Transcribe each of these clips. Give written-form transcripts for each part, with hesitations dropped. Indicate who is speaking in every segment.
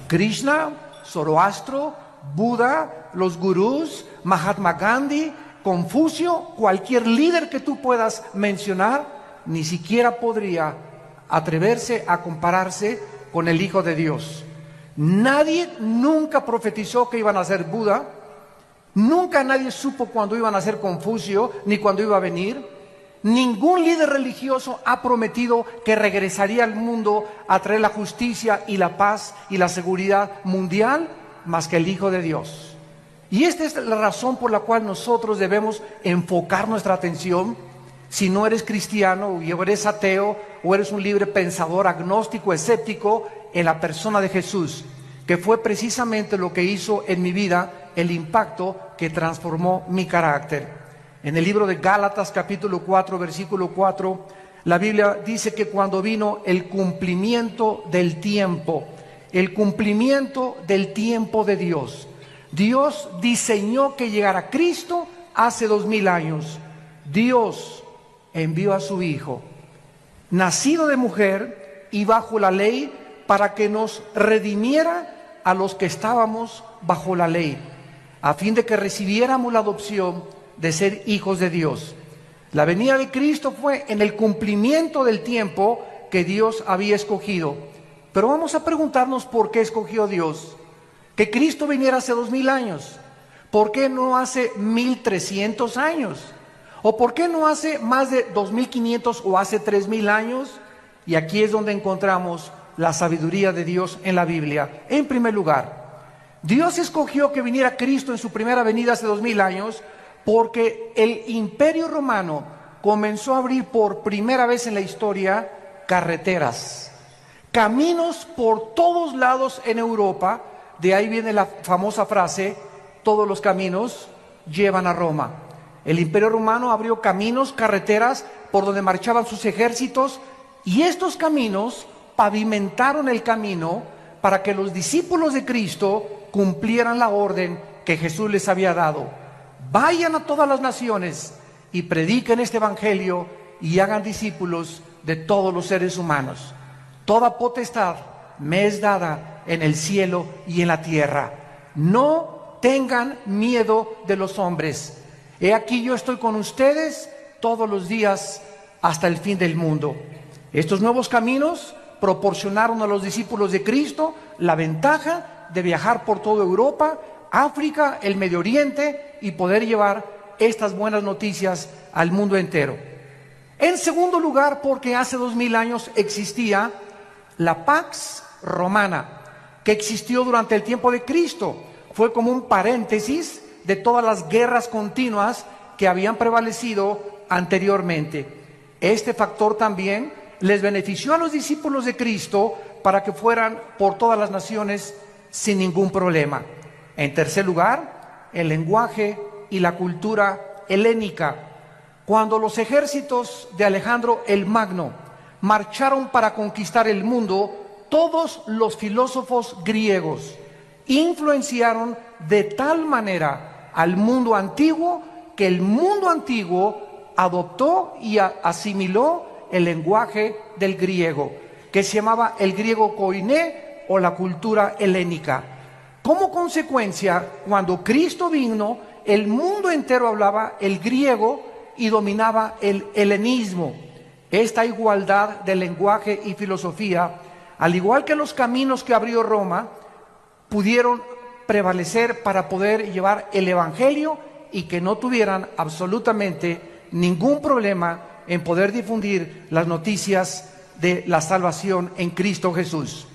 Speaker 1: Krishna, Zoroastro, Buda, los gurús, Mahatma Gandhi, Confucio, cualquier líder que tú puedas mencionar, ni siquiera podría atreverse a compararse con el Hijo de Dios. Nadie nunca profetizó que iban a ser Buda, nunca nadie supo cuándo iban a ser Confucio, ni cuándo iba a venir. Ningún líder religioso ha prometido que regresaría al mundo a traer la justicia y la paz y la seguridad mundial, más que el Hijo de Dios. Y esta es la razón por la cual nosotros debemos enfocar nuestra atención. Si no eres cristiano, o eres ateo, o eres un libre pensador, agnóstico, escéptico, en la persona de Jesús, que fue precisamente lo que hizo en mi vida el impacto que transformó mi carácter. En el libro de Gálatas capítulo 4, versículo 4, la Biblia dice que cuando vino el cumplimiento del tiempo de Dios, Dios diseñó que llegara Cristo hace 2000 años. Dios envió a su Hijo, nacido de mujer y bajo la ley, para que nos redimiera a los que estábamos bajo la ley, a fin de que recibiéramos la adopción de ser hijos de Dios. La venida de Cristo fue en el cumplimiento del tiempo que Dios había escogido. Pero vamos a preguntarnos por qué escogió Dios que Cristo viniera hace 2000 años. ¿Por qué no hace 1300 años? ¿O por qué no hace más de 2500 o hace 3000 años? Y aquí es donde encontramos la sabiduría de Dios en la Biblia. En primer lugar, Dios escogió que viniera Cristo en su primera venida hace 2000 años porque el Imperio Romano comenzó a abrir por primera vez en la historia carreteras, caminos por todos lados en Europa. De ahí viene la famosa frase: todos los caminos llevan a Roma. El Imperio Romano abrió caminos, carreteras por donde marchaban sus ejércitos, y estos caminos pavimentaron el camino para que los discípulos de Cristo cumplieran la orden que Jesús les había dado. Vayan a todas las naciones y prediquen este evangelio y hagan discípulos de todos los seres humanos. Toda potestad me es dada en el cielo y en la tierra. No tengan miedo de los hombres. He aquí yo estoy con ustedes todos los días hasta el fin del mundo. Estos nuevos caminos proporcionaron a los discípulos de Cristo la ventaja de viajar por toda Europa, África, el Medio Oriente, y poder llevar estas buenas noticias al mundo entero. En segundo lugar, porque hace 2000 años existía la Pax Romana, que existió durante el tiempo de Cristo. Fue como un paréntesis de todas las guerras continuas que habían prevalecido anteriormente. Este factor también les benefició a los discípulos de Cristo para que fueran por todas las naciones sin ningún problema. En tercer lugar, el lenguaje y la cultura helénica. Cuando los ejércitos de Alejandro el Magno marcharon para conquistar el mundo, todos los filósofos griegos influenciaron de tal manera al mundo antiguo que el mundo antiguo adoptó y asimiló el lenguaje del griego, que se llamaba el griego koiné o la cultura helénica. Como consecuencia, cuando Cristo vino, el mundo entero hablaba el griego y dominaba el helenismo. Esta igualdad de lenguaje y filosofía, al igual que los caminos que abrió Roma, pudieron prevalecer para poder llevar el evangelio y que no tuvieran absolutamente ningún problema en poder difundir las noticias de la salvación en Cristo Jesús.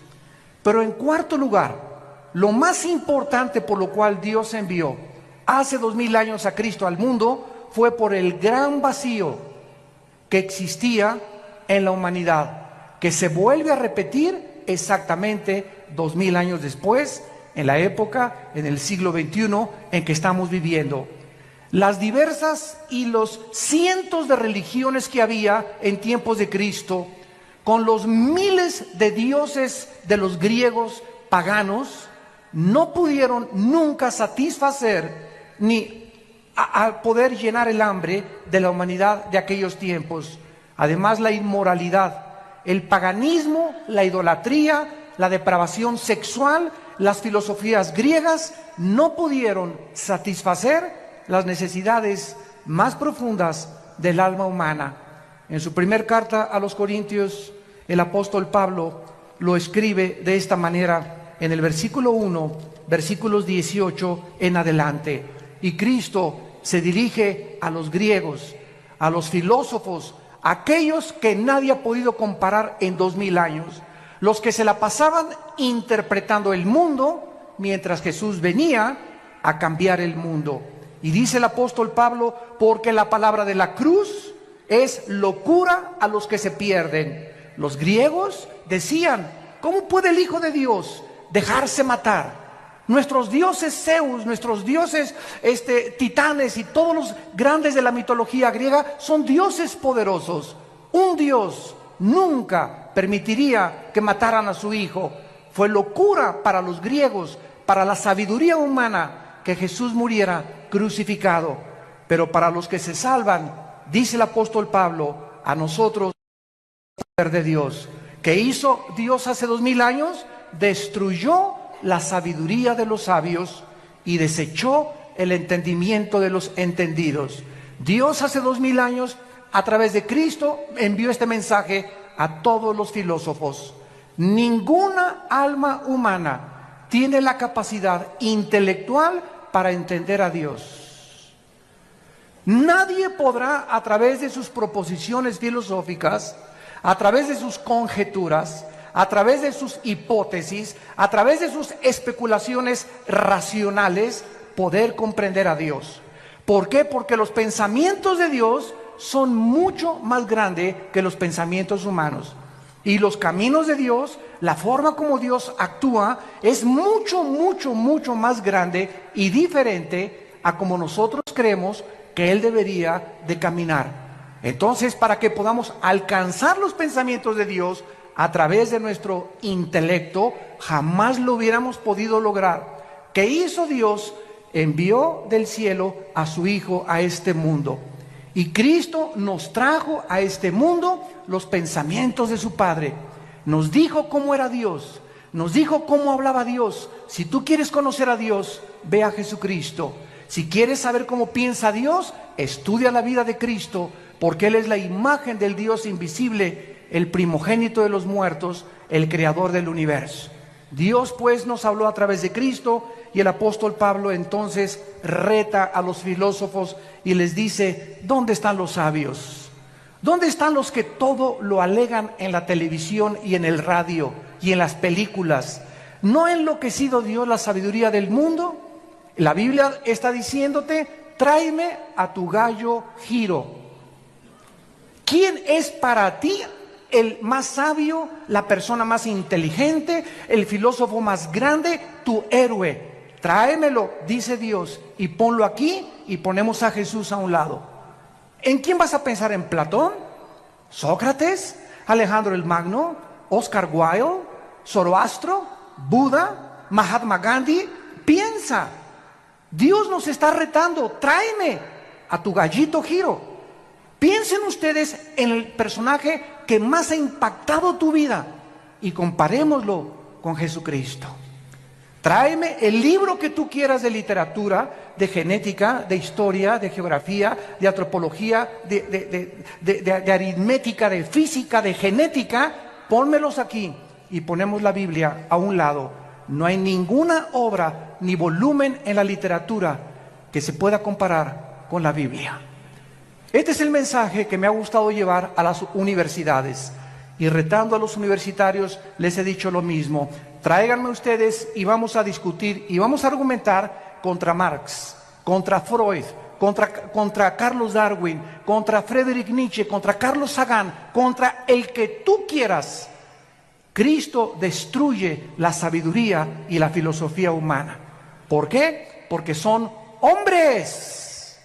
Speaker 1: Pero en cuarto lugar, lo más importante por lo cual Dios envió hace 2000 años a Cristo al mundo fue por el gran vacío que existía en la humanidad, que se vuelve a repetir exactamente 2000 años después, en la época, en el siglo XXI en que estamos viviendo. Las diversas y los cientos de religiones que había en tiempos de Cristo, con los miles de dioses de los griegos paganos, no pudieron nunca satisfacer ni a poder llenar el hambre de la humanidad de aquellos tiempos. Además, la inmoralidad, el paganismo, la idolatría, la depravación sexual, las filosofías griegas no pudieron satisfacer las necesidades más profundas del alma humana. En su primer carta a los Corintios, el apóstol Pablo lo escribe de esta manera en el versículo 1, versículos 18 en adelante. Y Cristo se dirige a los griegos, a los filósofos, aquellos que nadie ha podido comparar en 2000 años, los que se la pasaban interpretando el mundo mientras Jesús venía a cambiar el mundo. Y dice el apóstol Pablo, porque la palabra de la cruz es locura a los que se pierden. Los griegos decían, ¿cómo puede el Hijo de Dios dejarse matar? Nuestros dioses Zeus, nuestros dioses titanes y todos los grandes de la mitología griega son dioses poderosos. Un Dios nunca permitiría que mataran a su Hijo. Fue locura para los griegos, para la sabiduría humana, que Jesús muriera crucificado. Pero para los que se salvan, dice el apóstol Pablo, a nosotros el poder de Dios. ¿Qué hizo Dios hace 2000 años? Destruyó la sabiduría de los sabios y desechó el entendimiento de los entendidos. Dios hace 2000 años, a través de Cristo, envió este mensaje a todos los filósofos. Ninguna alma humana tiene la capacidad intelectual para entender a Dios. Nadie podrá, a través de sus proposiciones filosóficas, a través de sus conjeturas, a través de sus hipótesis, a través de sus especulaciones racionales, poder comprender a Dios. ¿Por qué? Porque los pensamientos de Dios son mucho más grandes que los pensamientos humanos. Y los caminos de Dios, la forma como Dios actúa, es mucho, mucho, mucho más grande y diferente a como nosotros creemos que Él debería de caminar. Entonces, para que podamos alcanzar los pensamientos de Dios a través de nuestro intelecto, jamás lo hubiéramos podido lograr. ¿Qué hizo Dios? Envió del cielo a su Hijo a este mundo. Y Cristo nos trajo a este mundo los pensamientos de su Padre. Nos dijo cómo era Dios, nos dijo cómo hablaba Dios. Si tú quieres conocer a Dios, ve a Jesucristo. Si quieres saber cómo piensa Dios, estudia la vida de Cristo, porque Él es la imagen del Dios invisible, el primogénito de los muertos, el creador del universo. Dios pues nos habló a través de Cristo, y el apóstol Pablo entonces reta a los filósofos y les dice, ¿dónde están los sabios? ¿Dónde están los que todo lo alegan en la televisión y en el radio y en las películas? ¿No ha enloquecido Dios la sabiduría del mundo? La Biblia está diciéndote, tráeme a tu gallo Giro. ¿Quién es para ti el más sabio, la persona más inteligente, el filósofo más grande, tu héroe? Tráemelo, dice Dios, y ponlo aquí, y ponemos a Jesús a un lado. ¿En quién vas a pensar? ¿En Platón? ¿Sócrates? ¿Alejandro el Magno? ¿Oscar Wilde? ¿Zoroastro? ¿Buda? ¿Mahatma Gandhi? Piensa. Dios nos está retando, tráeme a tu gallito Giro. Piensen ustedes en el personaje que más ha impactado tu vida y comparémoslo con Jesucristo. Tráeme el libro que tú quieras de literatura, de genética, de historia, de geografía, de antropología, de aritmética, de física, de genética. Pónmelos aquí y ponemos la Biblia a un lado. No hay ninguna obra ni volumen en la literatura que se pueda comparar con la Biblia. Este es el mensaje que me ha gustado llevar a las universidades. Y retando a los universitarios les he dicho lo mismo. Tráiganme ustedes y vamos a discutir y vamos a argumentar contra Marx, contra Freud, contra Carlos Darwin, contra Friedrich Nietzsche, contra Carlos Sagan, contra el que tú quieras. Cristo destruye la sabiduría y la filosofía humana. ¿Por qué? Porque son hombres.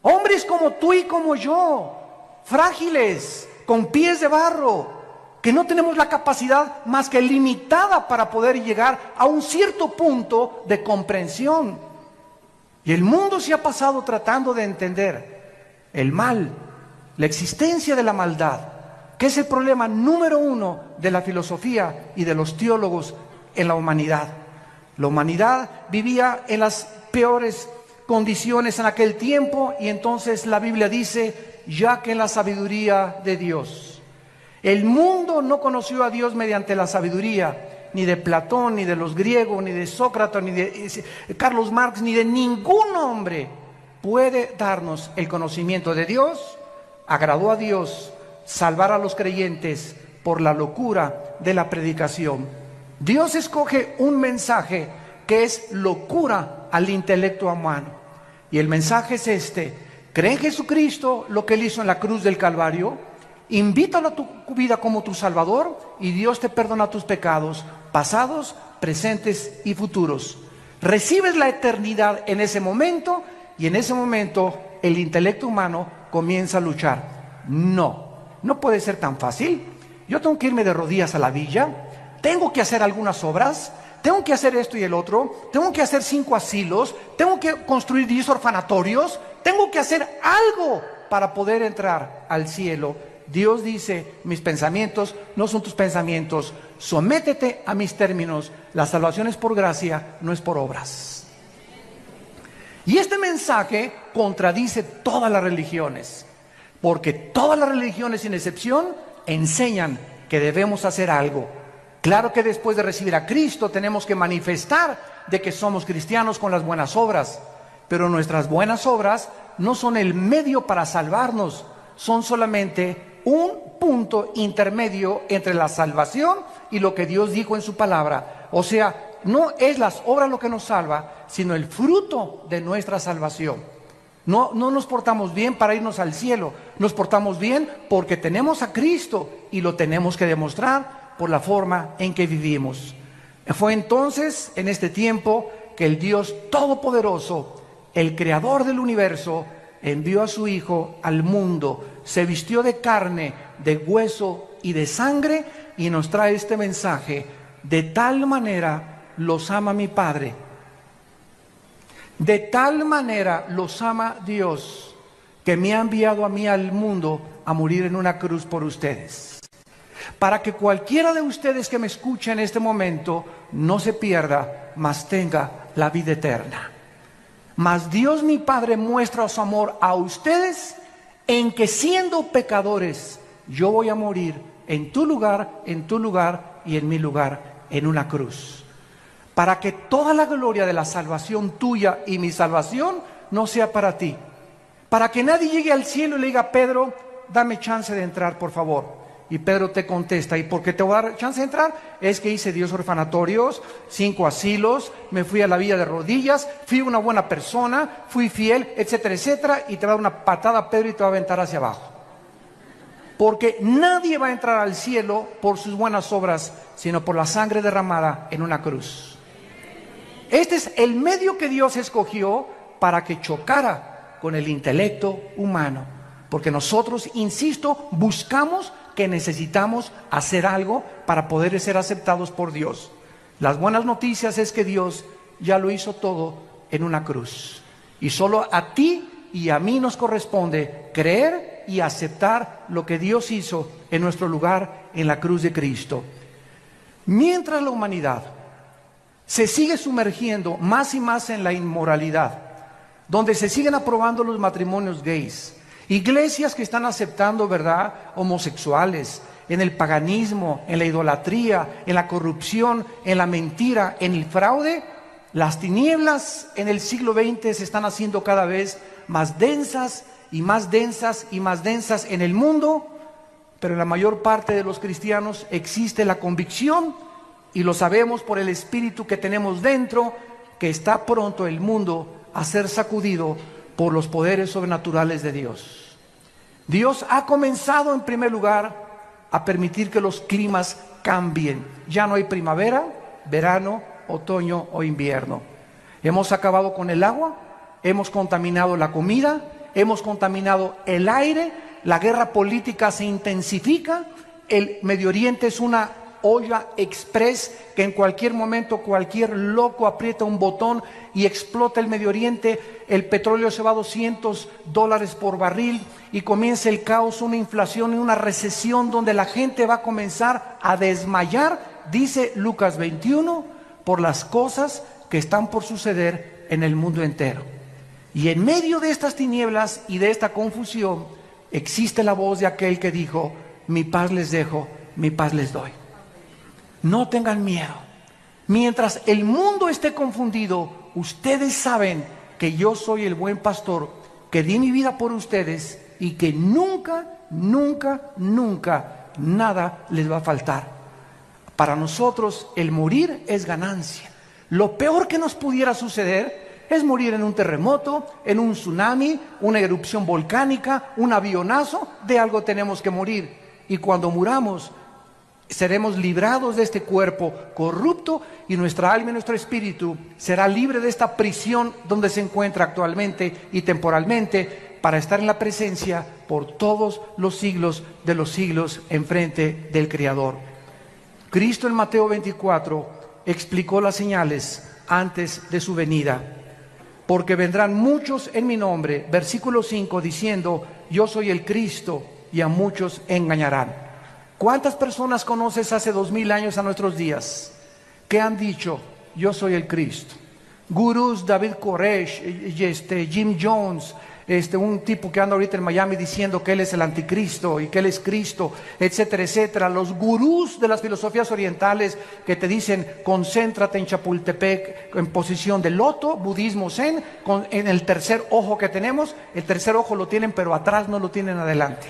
Speaker 1: Hombres como tú y como yo, frágiles, con pies de barro, que no tenemos la capacidad más que limitada para poder llegar a un cierto punto de comprensión. Y el mundo se ha pasado tratando de entender el mal, la existencia de la maldad, que es el problema número uno de la filosofía y de los teólogos en la humanidad. La humanidad vivía en las peores condiciones en aquel tiempo, y entonces la Biblia dice, ya que en la sabiduría de Dios. El mundo no conoció a Dios mediante la sabiduría, ni de Platón, ni de los griegos, ni de Sócrates, ni de Carlos Marx, ni de ningún hombre puede darnos el conocimiento de Dios. Agradó a Dios salvar a los creyentes por la locura de la predicación. Dios escoge un mensaje que es locura al intelecto humano. Y el mensaje es este: cree en Jesucristo, lo que Él hizo en la cruz del Calvario, invítalo a tu vida como tu Salvador, y Dios te perdona tus pecados, pasados, presentes y futuros. Recibes la eternidad en ese momento, y en ese momento el intelecto humano comienza a luchar. No puede ser tan fácil. Yo tengo que irme de rodillas a la villa, tengo que hacer algunas obras, tengo que hacer esto y el otro, tengo que hacer 5 asilos, tengo que construir 10 orfanatorios, tengo que hacer algo para poder entrar al cielo. Dios dice, mis pensamientos no son tus pensamientos, sométete a mis términos, la salvación es por gracia, no es por obras. Y este mensaje contradice todas las religiones, porque todas las religiones sin excepción enseñan que debemos hacer algo. Claro que después de recibir a Cristo tenemos que manifestar de que somos cristianos con las buenas obras, pero nuestras buenas obras no son el medio para salvarnos, son solamente un punto intermedio entre la salvación y lo que Dios dijo en su palabra. O sea, no es las obras lo que nos salva, sino el fruto de nuestra salvación. No nos portamos bien para irnos al cielo, nos portamos bien porque tenemos a Cristo y lo tenemos que demostrar por la forma en que vivimos. Fue entonces, en este tiempo, que el Dios Todopoderoso, el Creador del universo, envió a su Hijo al mundo, se vistió de carne, de hueso y de sangre, y nos trae este mensaje: de tal manera los ama mi Padre, de tal manera los ama Dios, que me ha enviado a mí al mundo a morir en una cruz por ustedes, para que cualquiera de ustedes que me escuche en este momento no se pierda, mas tenga la vida eterna. Mas Dios mi Padre muestra su amor a ustedes en que, siendo pecadores, yo voy a morir en tu lugar y en mi lugar, en una cruz, para que toda la gloria de la salvación tuya y mi salvación no sea para ti, para que nadie llegue al cielo y le diga: Pedro, dame chance de entrar, por favor. Y Pedro te contesta: ¿y por qué te voy a dar chance de entrar? Es que hice 10 orfanatorios, 5 asilos, me fui a la villa de rodillas, fui una buena persona, fui fiel, etcétera, etcétera. Y te va a dar una patada, Pedro, y te va a aventar hacia abajo. Porque nadie va a entrar al cielo por sus buenas obras, sino por la sangre derramada en una cruz. Este es el medio que Dios escogió para que chocara con el intelecto humano. Porque nosotros, insisto, buscamos que necesitamos hacer algo para poder ser aceptados por Dios. Las buenas noticias es que Dios ya lo hizo todo en una cruz. Y solo a ti y a mí nos corresponde creer y aceptar lo que Dios hizo en nuestro lugar en la cruz de Cristo. Mientras la humanidad se sigue sumergiendo más y más en la inmoralidad, donde se siguen aprobando los matrimonios gays, iglesias que están aceptando, ¿verdad?, homosexuales, en el paganismo, en la idolatría, en la corrupción, en la mentira, en el fraude, las tinieblas en el siglo XX se están haciendo cada vez más densas y más densas y más densas en el mundo, pero en la mayor parte de los cristianos existe la convicción, y lo sabemos por el espíritu que tenemos dentro, que está pronto el mundo a ser sacudido por los poderes sobrenaturales de Dios. Dios ha comenzado en primer lugar a permitir que los climas cambien. Ya no hay primavera, verano, otoño o invierno. Hemos acabado con el agua, hemos contaminado la comida, hemos contaminado el aire, la guerra política se intensifica, el Medio Oriente es una olla express que en cualquier momento cualquier loco aprieta un botón y explota el Medio Oriente, el petróleo se va a $200 por barril y comienza el caos, una inflación y una recesión donde la gente va a comenzar a desmayar, dice Lucas 21, por las cosas que están por suceder en el mundo entero. Y en medio de estas tinieblas y de esta confusión existe la voz de aquel que dijo: mi paz les dejo, mi paz les doy. No tengan miedo. Mientras el mundo esté confundido, ustedes saben que yo soy el buen pastor, que di mi vida por ustedes y que nunca, nunca, nunca nada les va a faltar. Para nosotros el morir es ganancia. Lo peor que nos pudiera suceder es morir en un terremoto, en un tsunami, una erupción volcánica, un avionazo. De algo tenemos que morir. Y cuando muramos, seremos librados de este cuerpo corrupto y nuestra alma y nuestro espíritu será libre de esta prisión donde se encuentra actualmente y temporalmente, para estar en la presencia por todos los siglos de los siglos enfrente del Creador. Cristo en Mateo 24 explicó las señales antes de su venida. Porque vendrán muchos en mi nombre, versículo 5, diciendo: yo soy el Cristo, y a muchos engañarán. ¿Cuántas personas conoces hace 2000 años a nuestros días que han dicho: yo soy el Cristo? Gurús, David Koresh, Jim Jones, un tipo que anda ahorita en Miami diciendo que él es el anticristo y que él es Cristo, etcétera, etcétera. Los gurús de las filosofías orientales que te dicen: concéntrate en Chapultepec en posición de loto, budismo zen, en el tercer ojo que tenemos. El tercer ojo lo tienen pero atrás, no lo tienen adelante.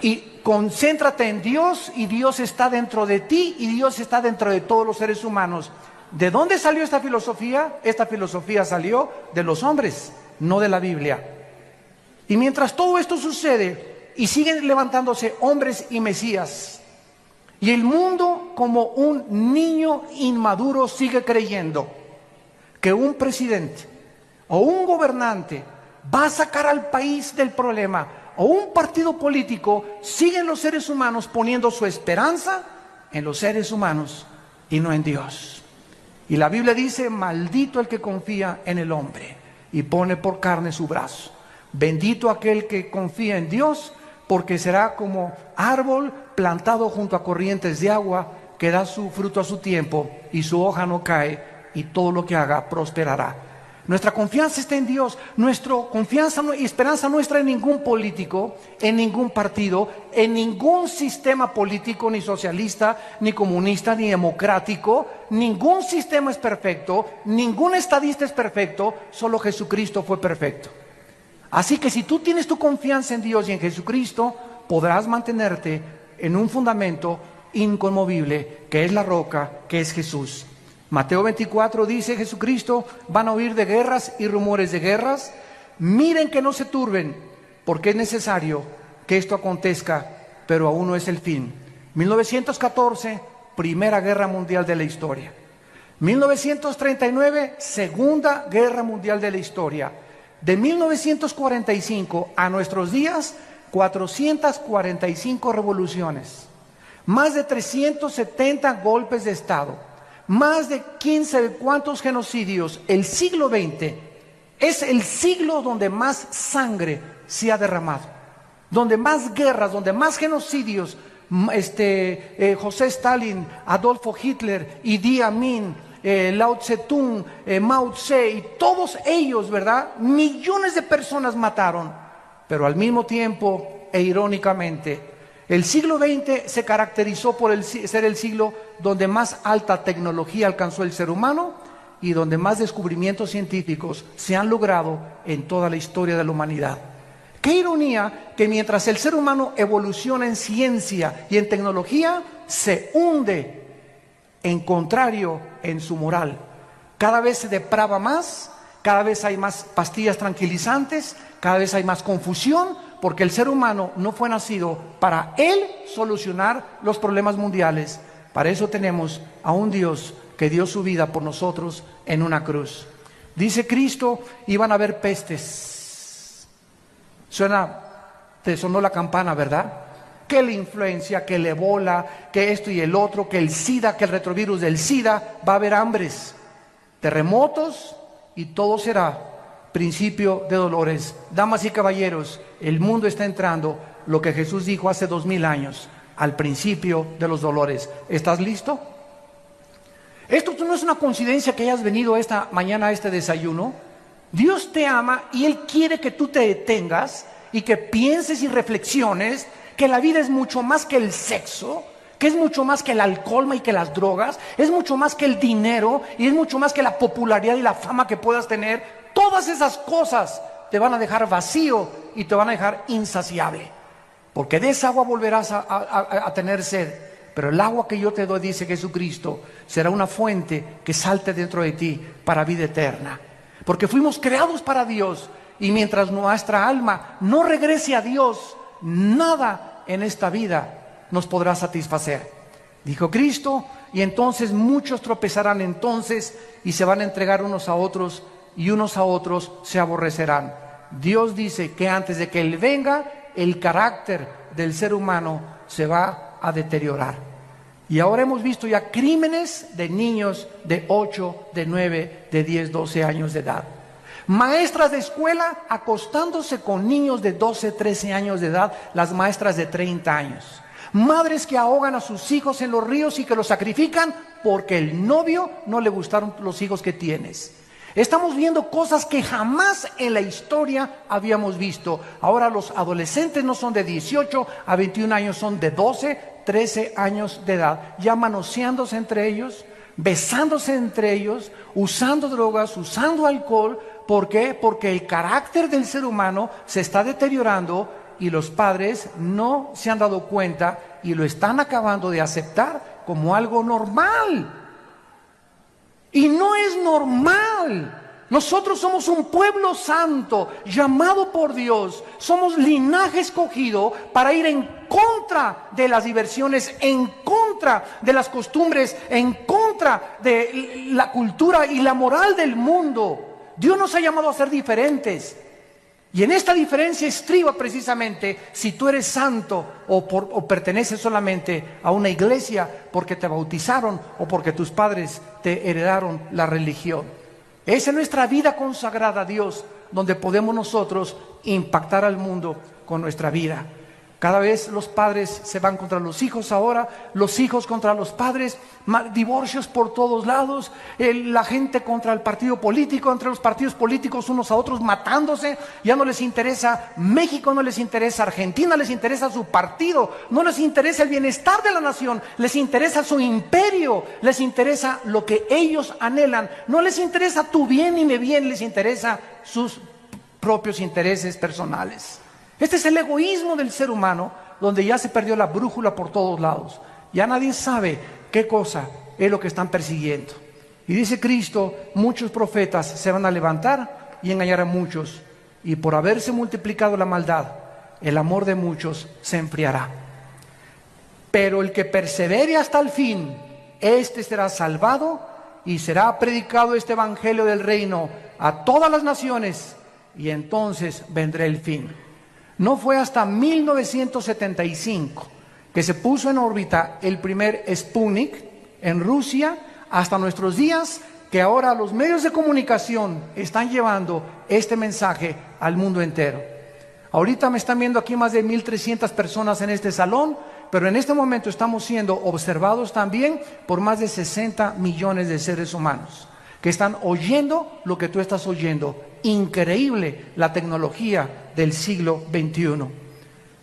Speaker 1: Y concéntrate en Dios, y Dios está dentro de ti, y Dios está dentro de todos los seres humanos. ¿De dónde salió esta filosofía? Esta filosofía salió de los hombres, no de la Biblia. Y mientras todo esto sucede y siguen levantándose hombres y mesías, y el mundo como un niño inmaduro sigue creyendo que un presidente o un gobernante va a sacar al país del problema, o un partido político, siguen los seres humanos poniendo su esperanza en los seres humanos y no en Dios. Y la Biblia dice: maldito el que confía en el hombre y pone por carne su brazo. Bendito aquel que confía en Dios, porque será como árbol plantado junto a corrientes de agua, que da su fruto a su tiempo y su hoja no cae, y todo lo que haga prosperará. Nuestra confianza está en Dios. Nuestra confianza y esperanza no está en ningún político, en ningún partido, en ningún sistema político, ni socialista, ni comunista, ni democrático. Ningún sistema es perfecto, ningún estadista es perfecto, solo Jesucristo fue perfecto. Así que si tú tienes tu confianza en Dios y en Jesucristo, podrás mantenerte en un fundamento inconmovible, que es la roca, que es Jesús. Mateo 24 dice Jesucristo: van a oír de guerras y rumores de guerras. Miren que no se turben, porque es necesario que esto acontezca, pero aún no es el fin. 1914, Primera Guerra Mundial de la historia. 1939, Segunda Guerra Mundial de la historia. De 1945 a nuestros días, 445 revoluciones, más de 370 golpes de Estado, más de 15 cuantos genocidios. El siglo XX es el siglo donde más sangre se ha derramado, donde más guerras, donde más genocidios. José Stalin, Adolfo Hitler, Idi Amin, Lao Tse-tung, Mao Tse, y todos ellos, ¿verdad? Millones de personas mataron. Pero al mismo tiempo, e irónicamente, el siglo XX se caracterizó por ser el siglo donde más alta tecnología alcanzó el ser humano y donde más descubrimientos científicos se han logrado en toda la historia de la humanidad. Qué ironía que mientras el ser humano evoluciona en ciencia y en tecnología, se hunde en contrario en su moral. Cada vez se deprava más, cada vez hay más pastillas tranquilizantes, cada vez hay más confusión, porque el ser humano no fue nacido para él solucionar los problemas mundiales. Para eso tenemos a un Dios que dio su vida por nosotros en una cruz. Dice Cristo: iban a haber pestes. Te sonó la campana, ¿verdad? que la influencia, que el ébola, que esto y el otro, que el SIDA, que el retrovirus del SIDA. Va a haber hambres, terremotos y todo será principio de dolores. Damas y caballeros, el mundo está entrando, lo que Jesús dijo hace 2000 años, al principio de los dolores. ¿Estás listo? Esto no es una coincidencia que hayas venido esta mañana a este desayuno. Dios te ama y Él quiere que tú te detengas y que pienses y reflexiones que la vida es mucho más que el sexo, que es mucho más que el alcohol y que las drogas, es mucho más que el dinero y es mucho más que la popularidad y la fama que puedas tener. Todas esas cosas te van a dejar vacío y te van a dejar insaciable, porque de esa agua volverás a tener sed. Pero el agua que yo te doy, dice Jesucristo, será una fuente que salte dentro de ti para vida eterna. Porque fuimos creados para Dios, y mientras nuestra alma no regrese a Dios, nada en esta vida nos podrá satisfacer. Dijo Cristo, y entonces muchos tropezarán entonces y se van a entregar unos a otros, y unos a otros se aborrecerán. Dios dice que antes de que Él venga, el carácter del ser humano se va a deteriorar. Y ahora hemos visto ya crímenes de niños de 8, de 9, de 10, 12 años de edad. Maestras de escuela acostándose con niños de 12, 13 años de edad, las maestras de 30 años. Madres que ahogan a sus hijos en los ríos y que los sacrifican porque el novio no le gustaron los hijos que tienes. Estamos viendo cosas que jamás en la historia habíamos visto. Ahora los adolescentes no son de 18 a 21 años, son de 12, 13 años de edad, ya manoseándose entre ellos, besándose entre ellos, usando drogas, usando alcohol. ¿Por qué? Porque el carácter del ser humano se está deteriorando y los padres no se han dado cuenta y lo están acabando de aceptar como algo normal. Y no es normal. Nosotros somos un pueblo santo, llamado por Dios. Somos linaje escogido para ir en contra de las diversiones, en contra de las costumbres, en contra de la cultura y la moral del mundo. Dios nos ha llamado a ser diferentes. Y en esta diferencia estriba precisamente si tú eres santo o perteneces solamente a una iglesia porque te bautizaron o porque tus padres te heredaron la religión. Esa es nuestra vida consagrada a Dios, donde podemos nosotros impactar al mundo con nuestra vida. Cada vez los padres se van contra los hijos ahora, los hijos contra los padres, divorcios por todos lados, la gente contra el partido político, entre los partidos políticos unos a otros matándose. Ya no les interesa México, no les interesa Argentina, les interesa su partido, no les interesa el bienestar de la nación, les interesa su imperio, les interesa lo que ellos anhelan, no les interesa tu bien ni mi bien, les interesa sus propios intereses personales. Este es el egoísmo del ser humano, donde ya se perdió la brújula por todos lados. Ya nadie sabe qué cosa es lo que están persiguiendo. Y dice Cristo, muchos profetas se van a levantar y engañar a muchos. Y por haberse multiplicado la maldad, el amor de muchos se enfriará. Pero el que persevere hasta el fin, este será salvado y será predicado este evangelio del reino a todas las naciones, y entonces vendrá el fin. No fue hasta 1975 que se puso en órbita el primer Sputnik en Rusia, hasta nuestros días, que ahora los medios de comunicación están llevando este mensaje al mundo entero. Ahorita me están viendo aquí más de 1,300 personas en este salón, pero en este momento estamos siendo observados también por más de 60 millones de seres humanos que están oyendo lo que tú estás oyendo. Increíble la tecnología del siglo XXI.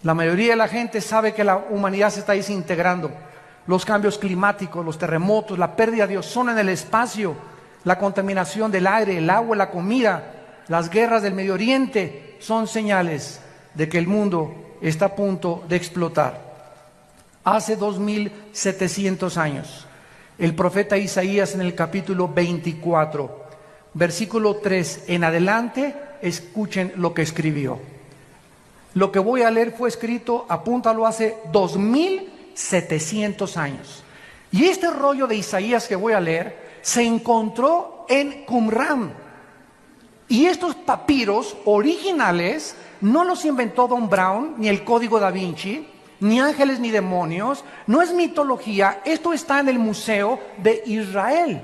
Speaker 1: La mayoría de la gente sabe que la humanidad se está desintegrando. Los cambios climáticos, los terremotos, la pérdida de ozono en el espacio, la contaminación del aire, el agua, la comida, las guerras del Medio Oriente son señales de que el mundo está a punto de explotar. Hace 2700 años, el profeta Isaías en el capítulo 24, versículo 3 en adelante, escuchen lo que escribió. Lo que voy a leer fue escrito, apúntalo, hace 2700 años. Y este rollo de Isaías que voy a leer se encontró en Qumran. Y estos papiros originales no los inventó Don Brown ni el Código Da Vinci, ni ángeles ni demonios, no es mitología, esto está en el Museo de Israel.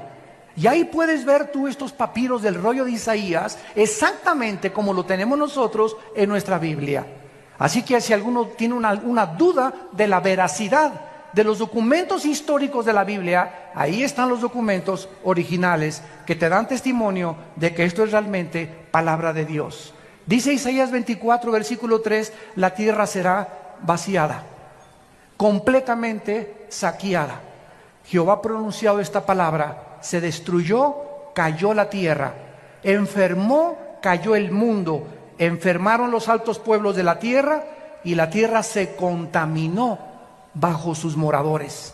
Speaker 1: Y ahí puedes ver tú estos papiros del rollo de Isaías, exactamente como lo tenemos nosotros en nuestra Biblia. Así que si alguno tiene una duda de la veracidad de los documentos históricos de la Biblia, ahí están los documentos originales que te dan testimonio de que esto es realmente palabra de Dios. Dice Isaías 24, versículo 3, la tierra será vaciada, completamente saqueada. Jehová ha pronunciado esta palabra, se destruyó, cayó la tierra, enfermó, cayó el mundo, enfermaron los altos pueblos de la tierra y la tierra se contaminó bajo sus moradores.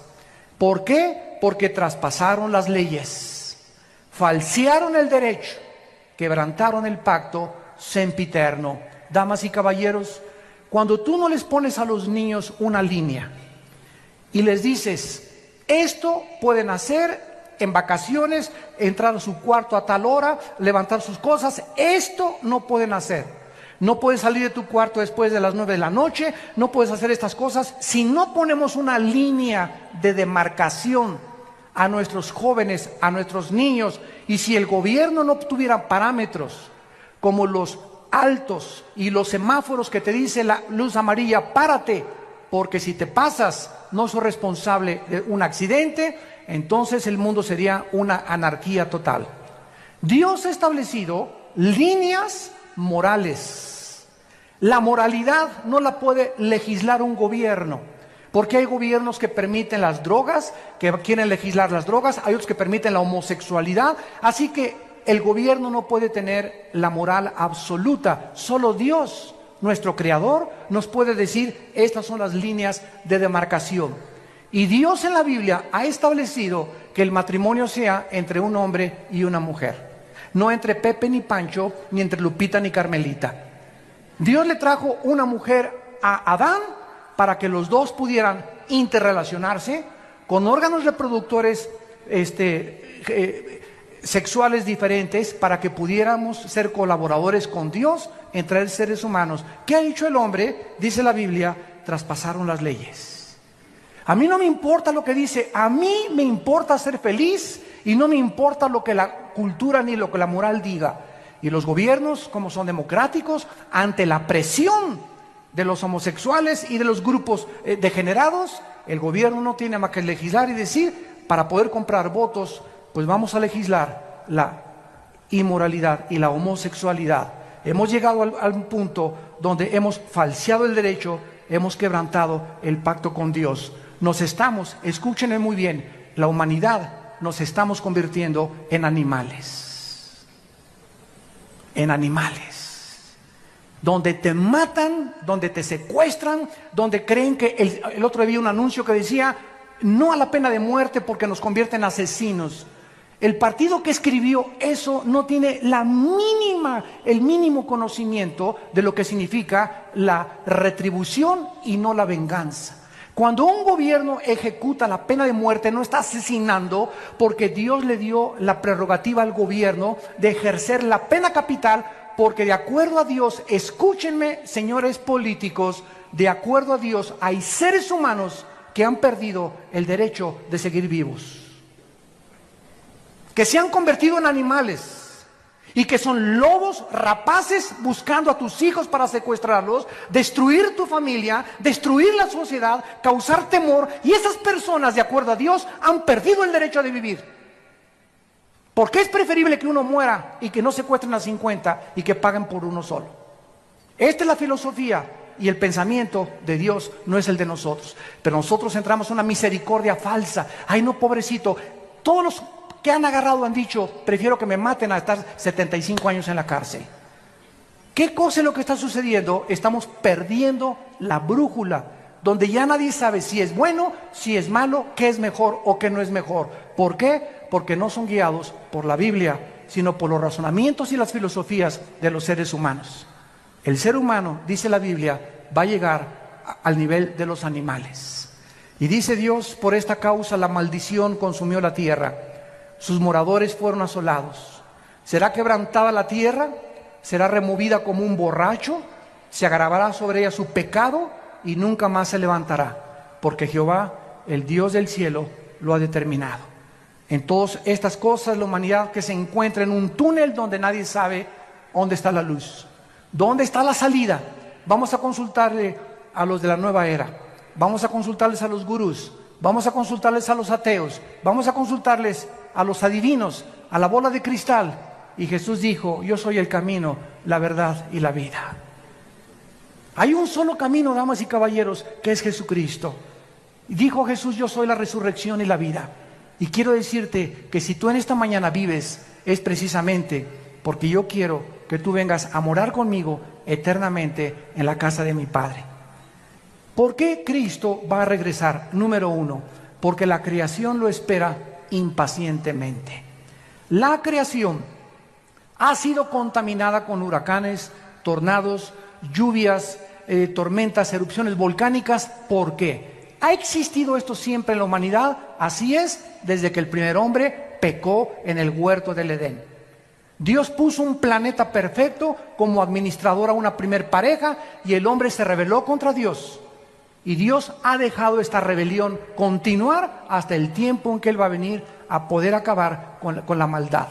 Speaker 1: ¿Por qué? Porque traspasaron las leyes, falsearon el derecho, quebrantaron el pacto sempiterno. Damas y caballeros, cuando tú no les pones a los niños una línea y les dices, esto pueden hacer en vacaciones, entrar a su cuarto a tal hora, levantar sus cosas, esto no pueden hacer. No puedes salir de tu cuarto después de las 9 de la noche, no puedes hacer estas cosas. Si no ponemos una línea de demarcación a nuestros jóvenes, a nuestros niños, y si el gobierno no tuviera parámetros como los altos y los semáforos que te dice la luz amarilla, párate, porque si te pasas no sos responsable de un accidente, entonces el mundo sería una anarquía total. Dios ha establecido líneas morales. La moralidad no la puede legislar un gobierno, porque hay gobiernos que permiten las drogas, que quieren legislar las drogas, hay otros que permiten la homosexualidad, así que el gobierno no puede tener la moral absoluta. Solo Dios, nuestro Creador, nos puede decir, estas son las líneas de demarcación. Y Dios en la Biblia ha establecido que el matrimonio sea entre un hombre y una mujer, no entre Pepe ni Pancho, ni entre Lupita ni Carmelita. Dios le trajo una mujer a Adán para que los dos pudieran interrelacionarse con órganos reproductores sexuales diferentes, para que pudiéramos ser colaboradores con Dios entre seres humanos. ¿Qué ha dicho el hombre? Dice la Biblia, traspasaron las leyes. A mí no me importa lo que dice, a mí me importa ser feliz y no me importa lo que la cultura ni lo que la moral diga. Y los gobiernos, como son democráticos, ante la presión de los homosexuales y de los grupos degenerados, el gobierno no tiene más que legislar y decir, para poder comprar votos, pues vamos a legislar la inmoralidad y la homosexualidad. Hemos llegado al punto donde hemos falseado el derecho, hemos quebrantado el pacto con Dios. Escúchenme muy bien, la humanidad nos estamos convirtiendo en animales. En animales. Donde te matan, donde te secuestran, donde creen que el otro día vi un anuncio que decía, no a la pena de muerte porque nos convierte en asesinos. El partido que escribió eso no tiene el mínimo conocimiento de lo que significa la retribución y no la venganza. Cuando un gobierno ejecuta la pena de muerte, no está asesinando, porque Dios le dio la prerrogativa al gobierno de ejercer la pena capital, porque de acuerdo a Dios, escúchenme, señores políticos, de acuerdo a Dios hay seres humanos que han perdido el derecho de seguir vivos, que se han convertido en animales y que son lobos rapaces buscando a tus hijos para secuestrarlos, destruir tu familia, destruir la sociedad, causar temor, y esas personas, de acuerdo a Dios, han perdido el derecho de vivir. Porque es preferible que uno muera y que no secuestren a 50 y que paguen por uno solo. Esta es la filosofía y el pensamiento de Dios, no es el de nosotros. Pero nosotros entramos en una misericordia falsa. Ay, no, pobrecito. Todos los que han agarrado han dicho, prefiero que me maten a estar 75 años en la cárcel. ¿Qué cosa es lo que está sucediendo? Estamos perdiendo la brújula, donde ya nadie sabe si es bueno, si es malo, qué es mejor o qué no es mejor. ¿Por qué? Porque no son guiados por la Biblia, sino por los razonamientos y las filosofías de los seres humanos. El ser humano, dice la Biblia, va a llegar al nivel de los animales. Y dice Dios, por esta causa la maldición consumió la tierra. Sus moradores fueron asolados. ¿Será quebrantada la tierra? ¿Será removida como un borracho? ¿Se agravará sobre ella su pecado? y nunca más se levantará, porque Jehová, el Dios del cielo, lo ha determinado. En todas estas cosas, la humanidad que se encuentra en un túnel donde nadie sabe dónde está la luz, dónde está la salida. Vamos a consultarle a los de la nueva era, vamos a consultarles a los gurús, vamos a consultarles a los ateos, vamos a consultarles a los adivinos, a la bola de cristal. Y Jesús dijo: yo soy el camino, la verdad y la vida. Hay un solo camino, damas y caballeros, que es Jesucristo. Dijo Jesús: yo soy la resurrección y la vida. Y quiero decirte que si tú en esta mañana vives, es precisamente porque yo quiero que tú vengas a morar conmigo eternamente en la casa de mi Padre. ¿Por qué Cristo va a regresar? Número uno, porque la creación lo espera impacientemente. La creación ha sido contaminada con huracanes, tornados, lluvias, tormentas, erupciones volcánicas. ¿Por qué? ¿Ha existido esto siempre en la humanidad? Así es, desde que el primer hombre pecó en el huerto del Edén. Dios puso un planeta perfecto como administrador a una primer pareja y el hombre se rebeló contra Dios. Y Dios ha dejado esta rebelión continuar hasta el tiempo en que Él va a venir a poder acabar con la maldad.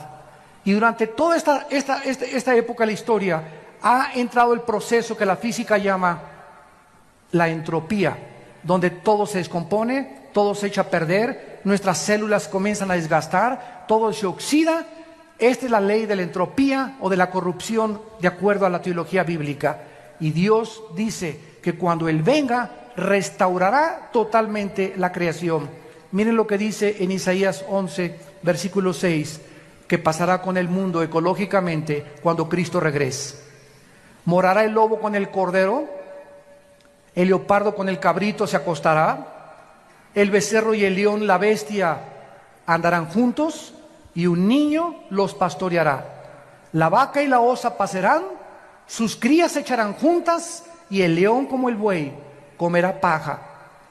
Speaker 1: Y durante toda esta época de la historia ha entrado el proceso que la física llama la entropía, donde todo se descompone, todo se echa a perder, nuestras células comienzan a desgastar, todo se oxida. Esta es la ley de la entropía o de la corrupción de acuerdo a la teología bíblica. Y Dios dice que cuando Él venga, restaurará totalmente la creación. Miren lo que dice en Isaías 11, versículo 6, que pasará con el mundo ecológicamente cuando Cristo regrese. Morará el lobo con el cordero, el leopardo con el cabrito se acostará, el becerro y el león, la bestia, andarán juntos, y un niño los pastoreará. La vaca y la osa pasarán, sus crías se echarán juntas, y el león como el buey comerá paja.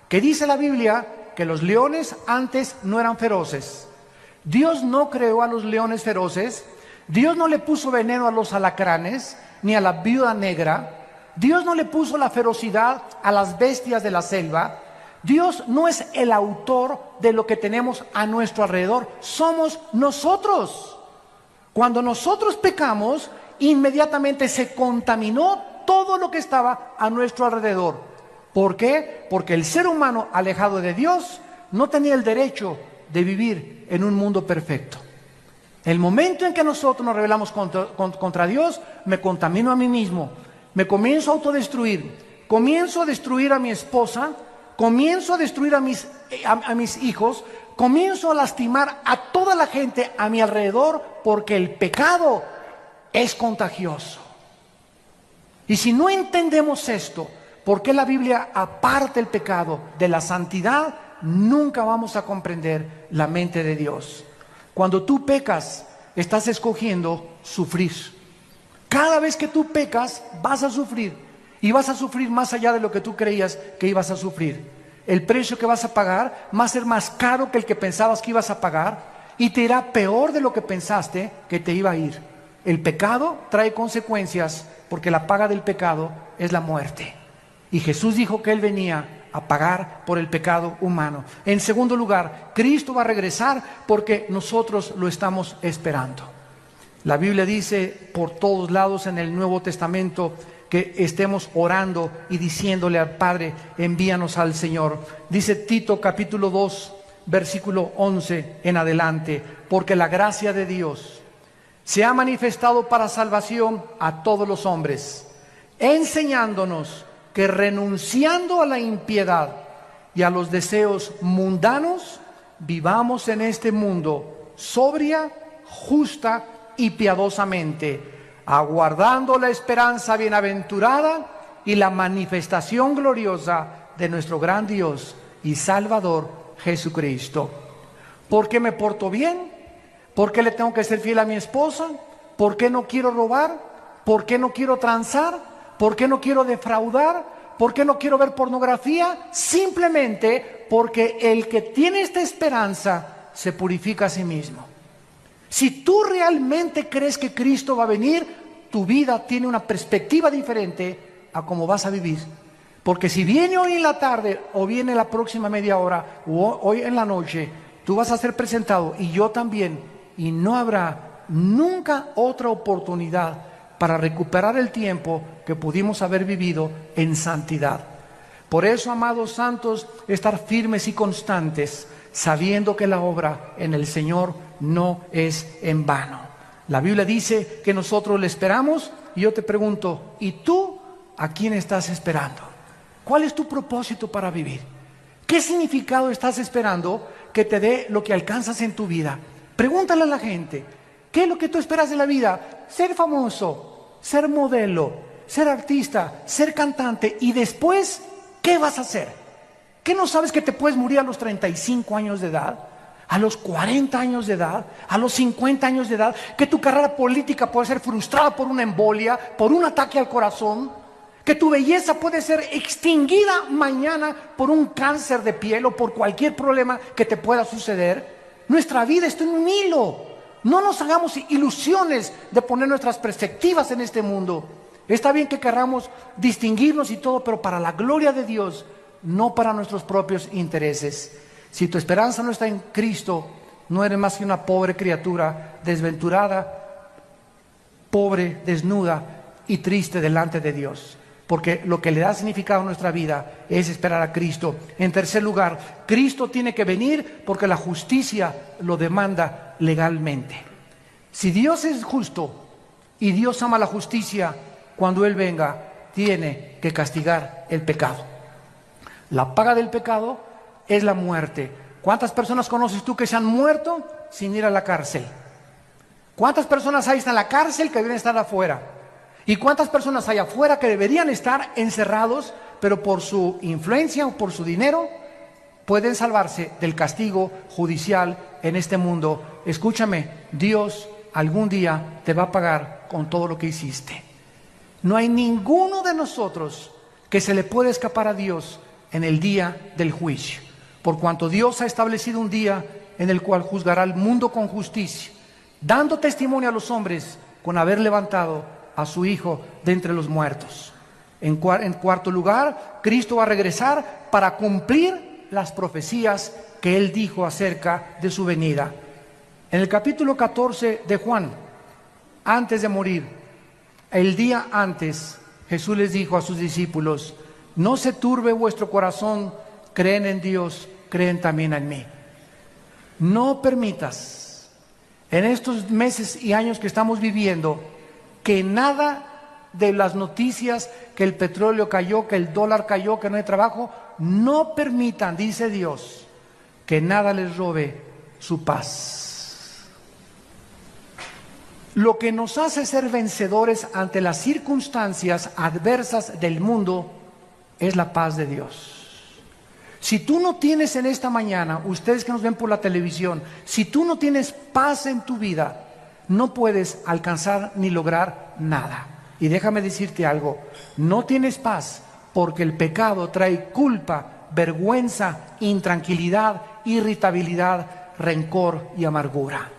Speaker 1: ¿Qué dice la Biblia? Que los leones antes no eran feroces. Dios no creó a los leones feroces, Dios no le puso veneno a los alacranes, ni a la viuda negra, Dios no le puso la ferocidad a las bestias de la selva. Dios no es el autor de lo que tenemos a nuestro alrededor, somos nosotros. Cuando nosotros pecamos, inmediatamente se contaminó todo lo que estaba a nuestro alrededor. ¿Por qué? Porque el ser humano alejado de Dios no tenía el derecho de vivir en un mundo perfecto. El momento en que nosotros nos rebelamos contra Dios, me contamino a mí mismo, me comienzo a autodestruir, comienzo a destruir a mi esposa, comienzo a destruir a mis hijos, comienzo a lastimar a toda la gente a mi alrededor, porque el pecado es contagioso. Y si no entendemos esto, ¿por qué la Biblia aparta el pecado de la santidad? Nunca vamos a comprender la mente de Dios. Cuando tú pecas, estás escogiendo sufrir. Cada vez que tú pecas, vas a sufrir. Y vas a sufrir más allá de lo que tú creías que ibas a sufrir. El precio que vas a pagar va a ser más caro que el que pensabas que ibas a pagar, y te irá peor de lo que pensaste que te iba a ir. El pecado trae consecuencias, porque la paga del pecado es la muerte. Y Jesús dijo que Él venía a pagar por el pecado humano. En segundo lugar, Cristo va a regresar porque nosotros lo estamos esperando. La Biblia dice por todos lados en el Nuevo Testamento que estemos orando y diciéndole al Padre: envíanos al Señor. Dice Tito capítulo 2, versículo 11 en adelante: porque la gracia de Dios se ha manifestado para salvación a todos los hombres, enseñándonos que renunciando a la impiedad y a los deseos mundanos, vivamos en este mundo sobria, justa y piadosamente, aguardando la esperanza bienaventurada y la manifestación gloriosa de nuestro gran Dios y Salvador Jesucristo. ¿Por qué me porto bien? ¿Por qué le tengo que ser fiel a mi esposa? ¿Por qué no quiero robar? ¿Por qué no quiero transar? ¿Por qué no quiero defraudar? ¿Por qué no quiero ver pornografía? Simplemente porque el que tiene esta esperanza se purifica a sí mismo. Si tú realmente crees que Cristo va a venir, tu vida tiene una perspectiva diferente a cómo vas a vivir. Porque si viene hoy en la tarde o viene la próxima media hora o hoy en la noche, tú vas a ser presentado y yo también, y no habrá nunca otra oportunidad para recuperar el tiempo que pudimos haber vivido en santidad. Por eso, amados santos, estar firmes y constantes, sabiendo que la obra en el Señor no es en vano. La Biblia dice que nosotros le esperamos, y yo te pregunto, ¿y tú a quién estás esperando? ¿Cuál es tu propósito para vivir? ¿Qué significado estás esperando que te dé lo que alcanzas en tu vida? Pregúntale a la gente, ¿qué es lo que tú esperas de la vida? Ser famoso, ser modelo, ser artista, ser cantante, y después, ¿qué vas a hacer? ¿Qué no sabes que te puedes morir a los 35 años de edad? ¿A los 40 años de edad? ¿A los 50 años de edad? ¿Que tu carrera política puede ser frustrada por una embolia, por un ataque al corazón? ¿Que tu belleza puede ser extinguida mañana por un cáncer de piel o por cualquier problema que te pueda suceder? Nuestra vida está en un hilo. No nos hagamos ilusiones de poner nuestras perspectivas en este mundo. Está bien que queramos distinguirnos y todo, pero para la gloria de Dios, no para nuestros propios intereses. Si tu esperanza no está en Cristo, no eres más que una pobre criatura, desventurada, pobre, desnuda y triste delante de Dios. Porque lo que le da significado a nuestra vida es esperar a Cristo. En tercer lugar, Cristo tiene que venir porque la justicia lo demanda legalmente. Si Dios es justo y Dios ama la justicia, cuando Él venga, tiene que castigar el pecado. La paga del pecado es la muerte. ¿Cuántas personas conoces tú que se han muerto sin ir a la cárcel? ¿Cuántas personas hay en la cárcel que deben estar afuera? ¿Y cuántas personas hay afuera que deberían estar encerrados, pero por su influencia o por su dinero pueden salvarse del castigo judicial en este mundo? Escúchame, Dios algún día te va a pagar con todo lo que hiciste. No hay ninguno de nosotros que se le pueda escapar a Dios en el día del juicio, por cuanto Dios ha establecido un día en el cual juzgará al mundo con justicia, dando testimonio a los hombres con haber levantado a su Hijo de entre los muertos. En cuarto lugar, Cristo va a regresar para cumplir las profecías que Él dijo acerca de su venida. En el capítulo 14 de Juan, antes de morir, el día antes, Jesús les dijo a sus discípulos: no se turbe vuestro corazón, creen en Dios, creen también en mí. No permitas en estos meses y años que estamos viviendo que nada de las noticias, que el petróleo cayó, que el dólar cayó, que no hay trabajo, no permitan, dice Dios, que nada les robe su paz. Lo que nos hace ser vencedores ante las circunstancias adversas del mundo es la paz de Dios. Si tú no tienes en esta mañana, ustedes que nos ven por la televisión, si tú no tienes paz en tu vida, no puedes alcanzar ni lograr nada. Y déjame decirte algo, no tienes paz porque el pecado trae culpa, vergüenza, intranquilidad, irritabilidad, rencor y amargura.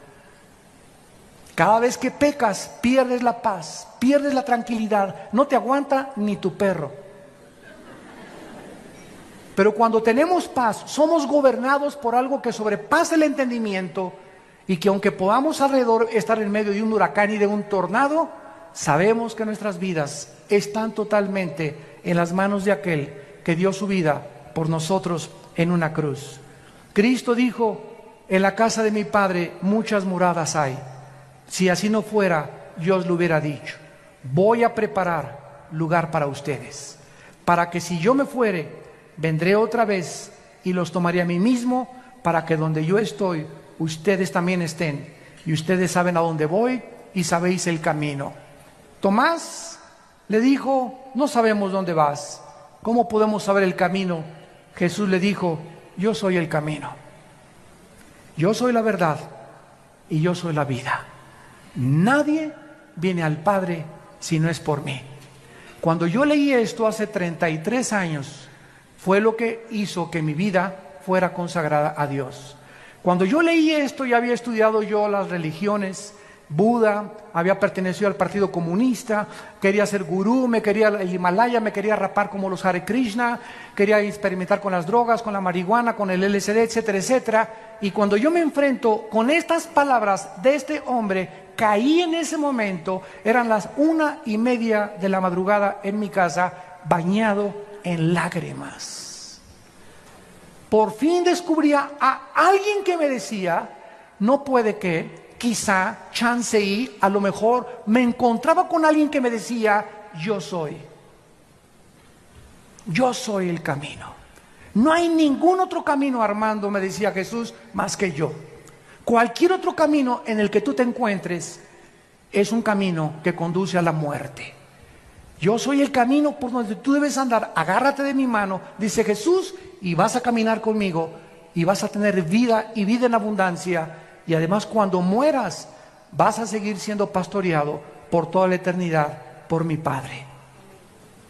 Speaker 1: Cada vez que pecas, pierdes la paz, pierdes la tranquilidad, no te aguanta ni tu perro. Pero cuando tenemos paz, somos gobernados por algo que sobrepasa el entendimiento, y que aunque podamos alrededor estar en medio de un huracán y de un tornado, sabemos que nuestras vidas están totalmente en las manos de aquel que dio su vida por nosotros en una cruz. Cristo dijo: en la casa de mi Padre muchas moradas hay. Si así no fuera, yo os lo hubiera dicho. Voy a preparar lugar para ustedes, para que si yo me fuere, vendré otra vez y los tomaré a mí mismo, para que donde yo estoy, ustedes también estén. Y ustedes saben a dónde voy y sabéis el camino. Tomás le dijo: no sabemos dónde vas, ¿cómo podemos saber el camino? Jesús le dijo: yo soy el camino, yo soy la verdad y yo soy la vida. Nadie viene al Padre si no es por mí. Cuando yo leí esto hace 33 años, fue lo que hizo que mi vida fuera consagrada a Dios. Cuando yo leí esto, ya había estudiado yo las religiones, Buda, había pertenecido al Partido Comunista, quería ser gurú, me quería el Himalaya, me quería rapar como los Hare Krishna, quería experimentar con las drogas, con la marihuana, con el LSD, etcétera, etcétera. Y cuando yo me enfrento con estas palabras de este hombre, caí en ese momento, eran las 1:30 de la madrugada en mi casa, bañado en lágrimas. Por fin descubría a alguien que me decía, no puede que, quizá, chance y, a lo mejor, me encontraba con alguien que me decía, yo soy el camino. No hay ningún otro camino, Armando, me decía Jesús, más que yo. Cualquier otro camino en el que tú te encuentres es un camino que conduce a la muerte. Yo soy el camino por donde tú debes andar, agárrate de mi mano, dice Jesús, y vas a caminar conmigo, y vas a tener vida y vida en abundancia. Y además cuando mueras vas a seguir siendo pastoreado por toda la eternidad por mi Padre.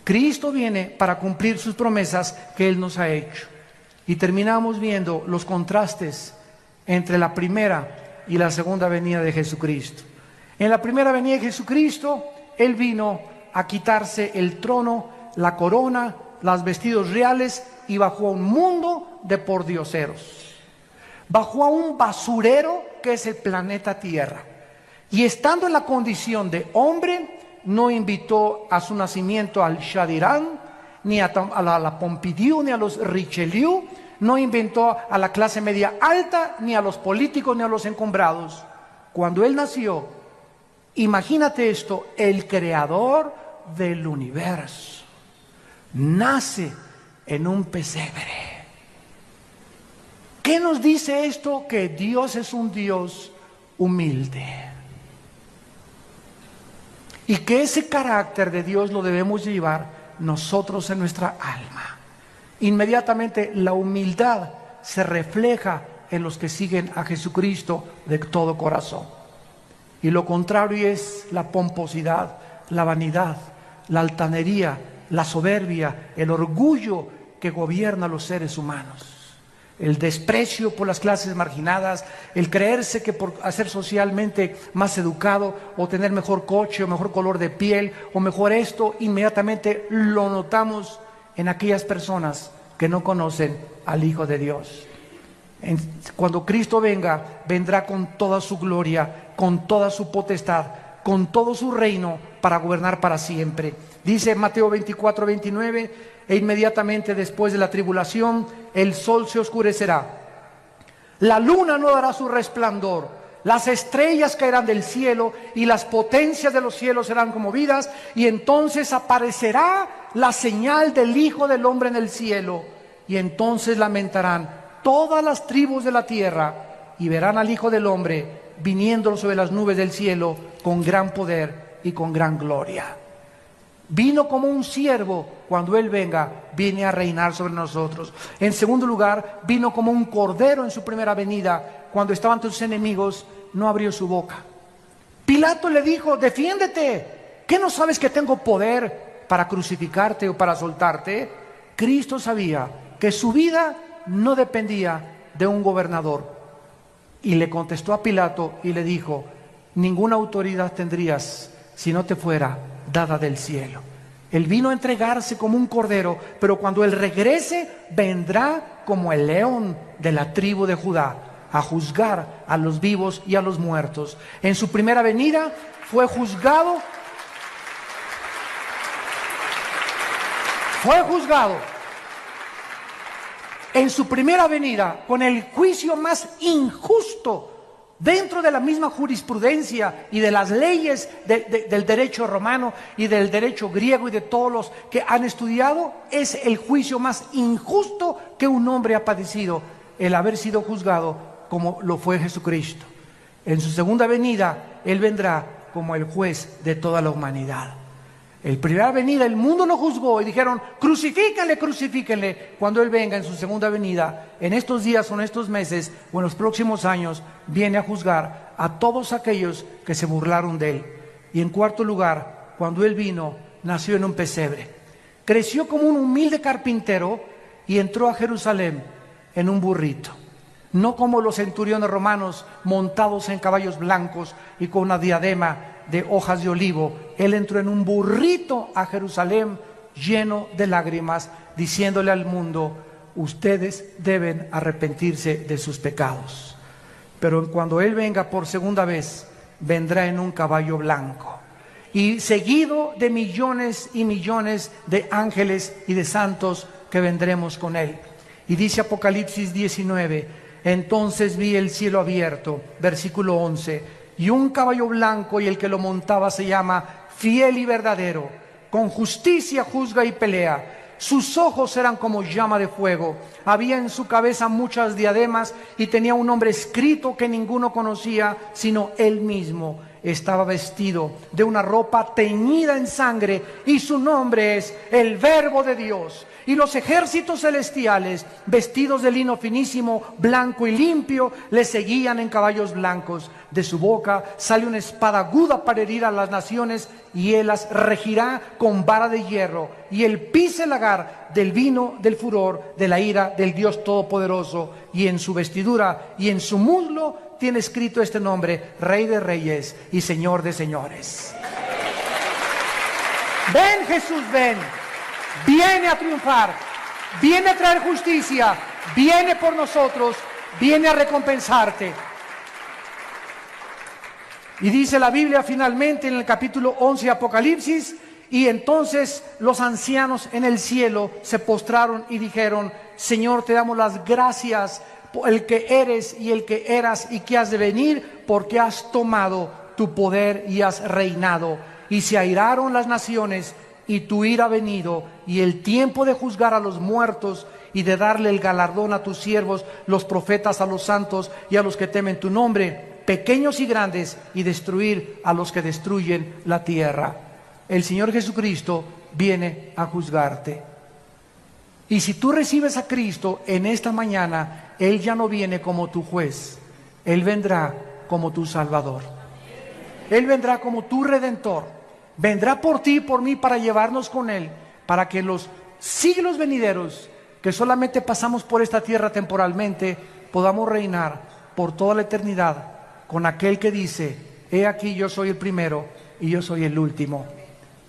Speaker 1: Cristo viene para cumplir sus promesas que Él nos ha hecho. Y terminamos viendo los contrastes entre la primera y la segunda venida de Jesucristo. En la primera venida de Jesucristo, Él vino a quitarse el trono, la corona, los vestidos reales y bajó a un mundo de pordioseros. Bajó a un basurero que es el planeta Tierra. Y estando en la condición de hombre, no invitó a su nacimiento al Shah de Irán, ni a la Pompidou, ni a los Richelieu, no inventó a la clase media alta, ni a los políticos, ni a los encumbrados. Cuando Él nació, imagínate esto, el creador del universo nace en un pesebre. ¿Qué nos dice esto? Que Dios es un Dios humilde. Y que ese carácter de Dios lo debemos llevar nosotros en nuestra alma. Inmediatamente la humildad se refleja en los que siguen a Jesucristo de todo corazón. Y lo contrario es la pomposidad, la vanidad, la altanería, la soberbia, el orgullo que gobierna a los seres humanos. El desprecio por las clases marginadas, el creerse que por ser socialmente más educado o tener mejor coche o mejor color de piel o mejor esto, inmediatamente lo notamos en aquellas personas que no conocen al Hijo de Dios. Cuando Cristo venga, vendrá con toda su gloria, con toda su potestad, con todo su reino para gobernar para siempre. Dice Mateo 24:29, e inmediatamente después de la tribulación, el sol se oscurecerá, la luna no dará su resplandor, las estrellas caerán del cielo y las potencias de los cielos serán conmovidas, y entonces aparecerá la señal del Hijo del Hombre en el cielo, y entonces lamentarán todas las tribus de la tierra y verán al Hijo del Hombre viniendo sobre las nubes del cielo con gran poder y con gran gloria. Vino como un siervo, cuando Él venga, viene a reinar sobre nosotros. En segundo lugar, vino como un cordero en su primera venida, cuando estaban ante sus enemigos, no abrió su boca. Pilato le dijo, defiéndete, ¿qué no sabes que tengo poder para crucificarte o para soltarte? Cristo sabía que su vida no dependía de un gobernador. Y le contestó a Pilato y le dijo, ninguna autoridad tendrías si no te fuera dada del cielo. Él vino a entregarse como un cordero, pero cuando Él regrese, vendrá como el león de la tribu de Judá, a juzgar a los vivos y a los muertos. En su primera venida fue juzgado. En su primera venida, con el juicio más injusto dentro de la misma jurisprudencia y de las leyes del derecho romano y del derecho griego y de todos los que han estudiado, es el juicio más injusto que un hombre ha padecido, el haber sido juzgado como lo fue Jesucristo. En su segunda venida, Él vendrá como el juez de toda la humanidad. En primera venida el mundo lo juzgó y dijeron, crucifíquenle, crucifíquenle. Cuando Él venga en su segunda venida, en estos días o en estos meses o en los próximos años, viene a juzgar a todos aquellos que se burlaron de Él. Y en cuarto lugar, cuando Él vino, nació en un pesebre. Creció como un humilde carpintero y entró a Jerusalén en un burrito. no como los centuriones romanos montados en caballos blancos y con una diadema de hojas de olivo. Él entró en un burrito a Jerusalén lleno de lágrimas, diciéndole al mundo: ustedes deben arrepentirse de sus pecados. Pero cuando Él venga por segunda vez, vendrá en un caballo blanco, y seguido de millones y millones de ángeles y de santos que vendremos con Él. Y dice Apocalipsis 19: entonces vi el cielo abierto, versículo 11, y un caballo blanco, y el que lo montaba se llama Fiel y Verdadero, con justicia juzga y pelea. Sus ojos eran como llama de fuego, había en su cabeza muchas diademas, y tenía un nombre escrito que ninguno conocía sino él mismo. Estaba vestido de una ropa teñida en sangre, y su nombre es el Verbo de Dios. Y los ejércitos celestiales, vestidos de lino finísimo, blanco y limpio, le seguían en caballos blancos. De su boca sale una espada aguda para herir a las naciones, y él las regirá con vara de hierro. Y él pisa el lagar del vino del furor de la ira del Dios Todopoderoso. Y en su vestidura y en su muslo tiene escrito este nombre: Rey de Reyes y Señor de Señores. Ven, Jesús, ven. Viene a triunfar, viene a traer justicia, viene por nosotros, viene a recompensarte. Y dice la Biblia finalmente en el capítulo 11 de Apocalipsis: y entonces los ancianos en el cielo se postraron y dijeron: Señor, te damos las gracias por el que eres y el que eras y que has de venir, porque has tomado tu poder y has reinado. Y se airaron las naciones, y tu ira ha venido, y el tiempo de juzgar a los muertos y de darle el galardón a tus siervos, los profetas, a los santos y a los que temen tu nombre, pequeños y grandes, y destruir a los que destruyen la tierra. El Señor Jesucristo viene a juzgarte. Y si tú recibes a Cristo en esta mañana, Él ya no viene como tu juez, Él vendrá como tu Salvador. Él vendrá como tu Redentor. Vendrá por ti y por mí para llevarnos con Él, para que en los siglos venideros, que solamente pasamos por esta tierra temporalmente, podamos reinar por toda la eternidad con aquel que dice: he aquí, yo soy el primero y yo soy el último.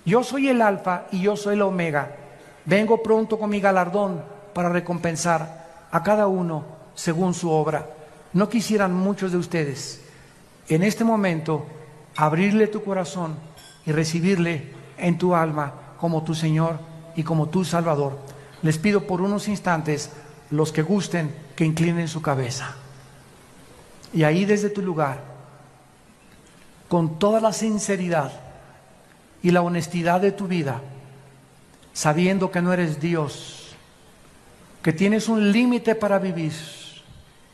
Speaker 1: Yo soy el alfa y yo soy el omega. Vengo pronto con mi galardón para recompensar a cada uno según su obra. ¿No quisieran muchos de ustedes en este momento abrirle tu corazón y recibirle en tu alma como tu Señor y como tu Salvador? Les pido por unos instantes, los que gusten, que inclinen su cabeza. Y ahí desde tu lugar, con toda la sinceridad y la honestidad de tu vida, sabiendo que no eres Dios, que tienes un límite para vivir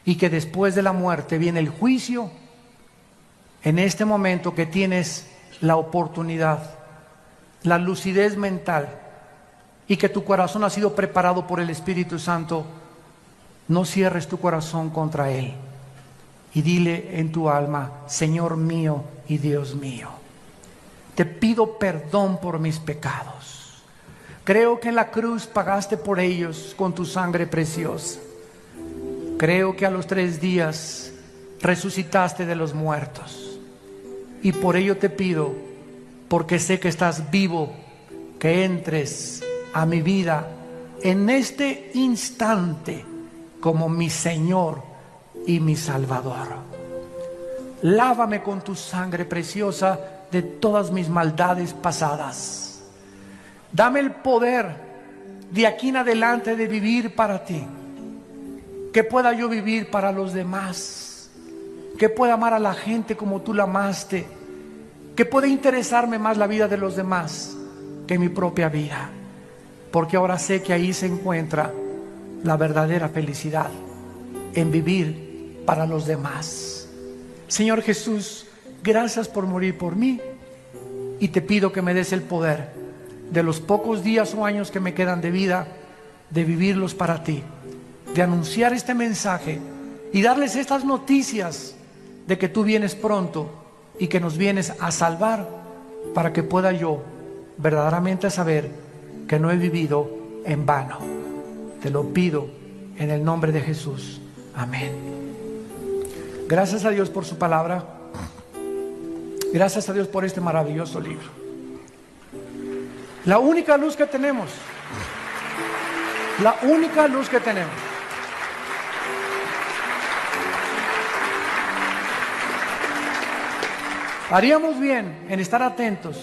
Speaker 1: y que después de la muerte viene el juicio, en este momento que tienes la oportunidad, la lucidez mental, y que tu corazón ha sido preparado por el Espíritu Santo, no cierres tu corazón contra Él y dile en tu alma: Señor mío y Dios mío, te pido perdón por mis pecados. Creo que en la cruz pagaste por ellos con tu sangre preciosa. Creo que a los 3 días resucitaste de los muertos. Y por ello te pido, porque sé que estás vivo, que entres a mi vida en este instante como mi Señor y mi Salvador. Lávame con tu sangre preciosa de todas mis maldades pasadas. Dame el poder de aquí en adelante de vivir para ti, que pueda yo vivir para los demás, que pueda amar a la gente como tú la amaste, que pueda interesarme más la vida de los demás que mi propia vida, porque ahora sé que ahí se encuentra la verdadera felicidad, en vivir para los demás. Señor Jesús, gracias por morir por mí, y te pido que me des el poder de los pocos días o años que me quedan de vida, de vivirlos para ti, de anunciar este mensaje y darles estas noticias de que tú vienes pronto y que nos vienes a salvar, para que pueda yo verdaderamente saber que no he vivido en vano. Te lo pido en el nombre de Jesús. Amén. Gracias a Dios por su palabra. Gracias a Dios por este maravilloso libro. La única luz que tenemos. La única luz que tenemos. Haríamos bien en estar atentos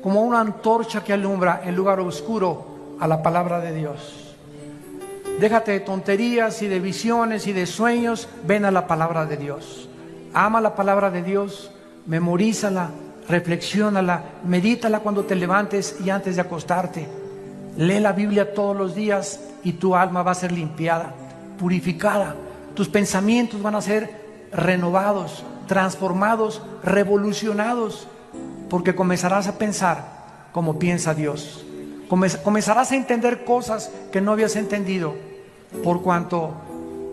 Speaker 1: como una antorcha que alumbra en lugar oscuro a la palabra de Dios. Déjate de tonterías y de visiones y de sueños, ven a la palabra de Dios. Ama la palabra de Dios, memorízala, reflexiónala, medítala cuando te levantes y antes de acostarte. Lee la Biblia todos los días y tu alma va a ser limpiada, purificada. Tus pensamientos van a ser renovados, transformados, revolucionados, porque comenzarás a pensar como piensa Dios. Comenzarás a entender cosas que no habías entendido, por cuanto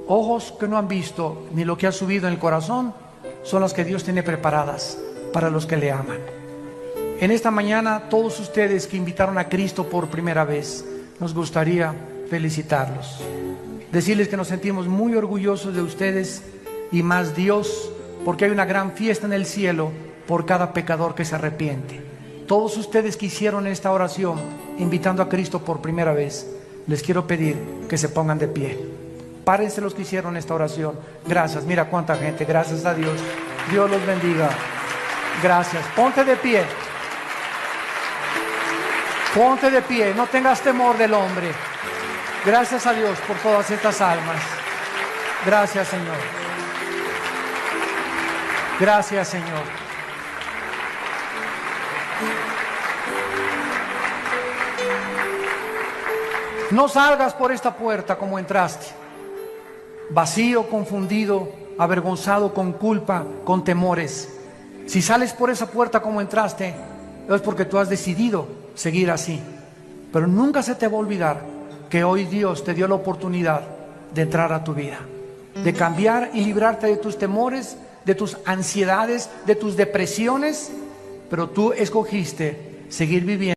Speaker 1: ojos que no han visto ni lo que ha subido en el corazón son las que Dios tiene preparadas para los que le aman. En esta mañana, todos ustedes que invitaron a Cristo por primera vez, nos gustaría felicitarlos, decirles que nos sentimos muy orgullosos de ustedes y más Dios, porque hay una gran fiesta en el cielo por cada pecador que se arrepiente. Todos ustedes que hicieron esta oración invitando a Cristo por primera vez, les quiero pedir que se pongan de pie. Párense los que hicieron esta oración. Gracias, mira cuánta gente, gracias a Dios. Dios los bendiga. Gracias, ponte de pie. Ponte de pie, no tengas temor del hombre. Gracias a Dios por todas estas almas. Gracias, Señor. Gracias, Señor. No salgas por esta puerta como entraste, vacío, confundido, avergonzado, con culpa, con temores. Si sales por esa puerta como entraste, es porque tú has decidido seguir así. Pero nunca se te va a olvidar que hoy Dios te dio la oportunidad de entrar a tu vida, de cambiar y librarte de tus temores, de tus ansiedades, de tus depresiones, pero tú escogiste seguir viviendo.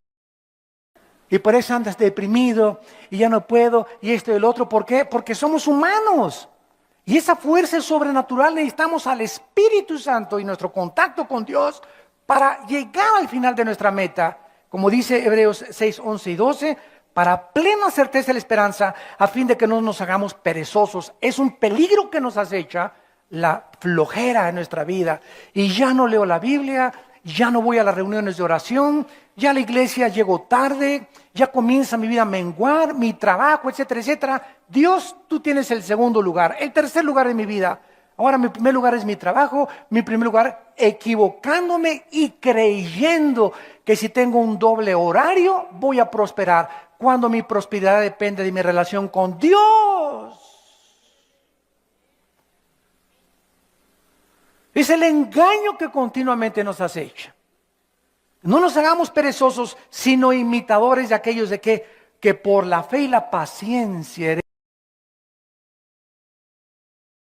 Speaker 1: Y por eso andas deprimido y ya no puedo y esto y el otro. ¿Por qué? Porque somos humanos. Y esa fuerza sobrenatural necesitamos al Espíritu Santo y nuestro contacto con Dios para llegar al final de nuestra meta. Como dice Hebreos 6, 11 y 12, para plena certeza de la esperanza, a fin de que no nos hagamos perezosos. Es un peligro que nos acecha la flojera en nuestra vida. Y ya no leo la Biblia, ya no voy a las reuniones de oración, ya a la iglesia llego tarde, ya comienza mi vida a menguar, mi trabajo, etcétera, etcétera. Dios, tú tienes el segundo lugar, el tercer lugar de mi vida. Ahora mi primer lugar es mi trabajo, mi primer lugar equivocándome y creyendo que si tengo un doble horario voy a prosperar, cuando mi prosperidad depende de mi relación con Dios. Es el engaño que continuamente nos acecha. No nos hagamos perezosos, sino imitadores de aquellos de que por la fe y la paciencia